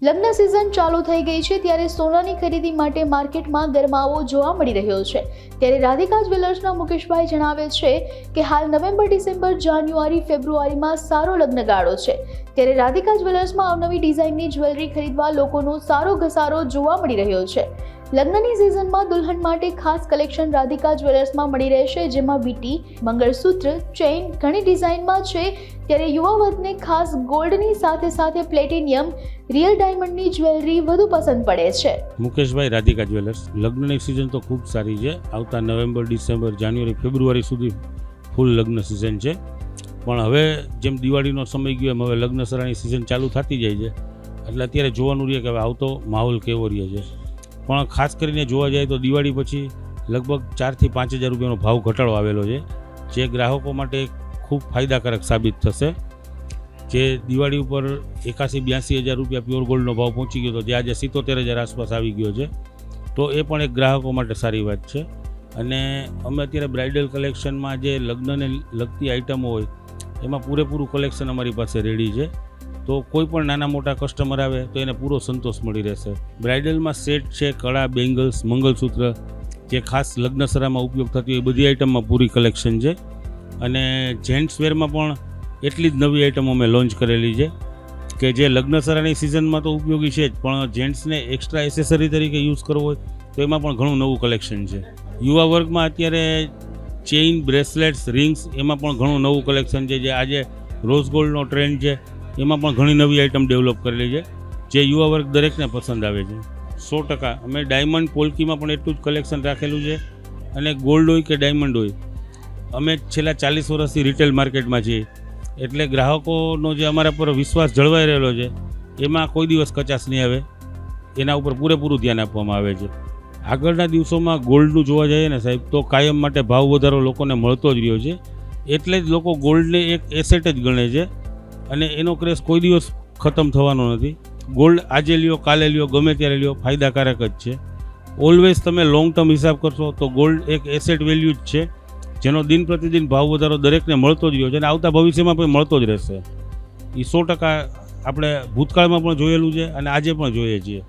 લગ્ન સિઝન ચાલુ થઈ ગઈ છે ત્યારે સોનાની ખરીદી માટે માર્કેટમાં ગરમાવો જોવા મળી રહ્યો છે। ત્યારે રાધિકા જ્વેલર્સના મુકેશભાઈ જણાવે છે કે હાલ નવેમ્બર, ડિસેમ્બર, જાન્યુઆરી, ફેબ્રુઆરીમાં સારો લગ્નગાળો છે। ત્યારે રાધિકા જ્વેલર્સમાં અવનવી ડિઝાઇનની જ્વેલરી ખરીદવા લોકોનો સારો ઘસારો જોવા મળી રહ્યો છે। લગ્નની સિઝનમાં દુલ્હન માટે ખાસ કલેક્શન રાધિકા જ્વેલર્સમાં મળી રહેશે, જેમાં વીટી, મંગળસૂત્ર, ચેઇન ઘણી ડિઝાઇનમાં છે। ત્યારે યુવા વર્ગને ખાસ ગોલ્ડની સાથે સાથે પ્લેટિનિયમ, રિયલ ડાયમંડની જ્વેલરી વધુ પસંદ પડે છે। મુકેશભાઈ, રાધિકા જ્વેલર્સ। લગ્નની સિઝન તો ખૂબ સારી છે। આવતા નવેમ્બર, ડિસેમ્બર, જાન્યુઆરી, ફેબ્રુઆરી સુધી ફૂલ લગ્ન સિઝન છે। પણ હવે જેમ દિવાળીનો સમય ગયો એમ હવે લગ્નસરાની સિઝન ચાલુ થતી જાય છે, એટલે અત્યારે જોવાનું રહે કે હવે આવતો માહોલ કેવો રહે છે। પણ ખાસ કરીને જોવા જાય તો દિવાળી પછી લગભગ 4,000 થી 5,000 રૂપિયાનો ભાવ ઘટાડો આવેલો છે, જે ગ્રાહકો માટે ખૂબ ફાયદાકારક સાબિત થશે। જે દિવાળી ઉપર 81-82,000 રૂપિયા પ્યોર ગોલ્ડનો ભાવ પહોંચી ગયો હતો, જે આજે 77,000 આસપાસ આવી ગયો છે, તો એ પણ એક ગ્રાહકો માટે સારી વાત છે। અને અમે અત્યારે બ્રાઇડલ કલેક્શનમાં જે લગ્નને લગતી આઇટમો હોય એમાં પૂરેપૂરું કલેક્શન અમારી પાસે રેડી છે, તો કોઈ પણ નાના મોટા કસ્ટમર આવે તો એને પૂરો સંતોષ મળી રહેશે। બ્રાઇડલમાં સેટ છે, કળા, બેંગલ્સ, મંગલસૂત્ર, જે ખાસ લગ્નસરામાં ઉપયોગ થતી હોય એ બધી આઇટમમાં પૂરી કલેક્શન છે। અને જેન્ટ્સ વેરમાં પણ એટલી જ નવી આઇટમો અમે લોન્ચ કરેલી છે કે જે લગ્નસરાની સિઝનમાં તો ઉપયોગી છે જ, પણ જેન્ટ્સને એક્સ્ટ્રા એસેસરી તરીકે યુઝ કરવો હોય તો એમાં પણ ઘણું નવું કલેક્શન છે। યુવા વર્ગમાં અત્યારે ચેઇન, બ્રેસલેટ્સ, રિંગ્સ એમાં પણ ઘણું નવું કલેક્શન છે, જે આજે રોઝ ગોલ્ડનો ટ્રેન્ડ છે એમાં પણ ઘણી નવી આઇટમ ડેવલપ કરેલી છે, જે યુવા વર્ગ દરેકને પસંદ આવે છે। 100% અમે ડાયમંડ પોલકીમાં પણ એટલું જ કલેક્શન રાખેલું છે। અને ગોલ્ડ હોય કે ડાયમંડ હોય, અમે છેલ્લા 40 વર્ષથી રિટેલ માર્કેટમાં છીએ, એટલે ગ્રાહકોનો જે અમારા પર વિશ્વાસ જળવાઈ રહેલો છે એમાં કોઈ દિવસ કચાશ નહીં આવે, એના ઉપર પૂરેપૂરું ધ્યાન આપવામાં આવે છે। આગળના દિવસોમાં ગોલ્ડનું જોવા જઈએ ને સાહેબ, તો કાયમ માટે ભાવ વધારો લોકોને મળતો જ રહ્યો છે, એટલે જ લોકો ગોલ્ડને એક એસેટ જ ગણે છે અને એનો ક્રેઝ કોઈ દિવસ ખતમ થવાનો નથી। ગોલ્ડ આજે લ્યો, કાલે લ્યો, ગમે ત્યારે લ્યો, ફાયદાકારક જ છે। ઓલવેઝ તમે લોંગ ટર્મ હિસાબ કરશો તો ગોલ્ડ એક એસેટ વેલ્યુ જ છે, જેનો દિન પ્રતિદિન ભાવ વધારો દરેકને મળતો જ રહ્યો છે અને આવતા ભવિષ્યમાં પણ મળતો જ રહેશે। એ 100% આપણે ભૂતકાળમાં પણ જોયેલું છે અને આજે પણ જોઈએ છીએ।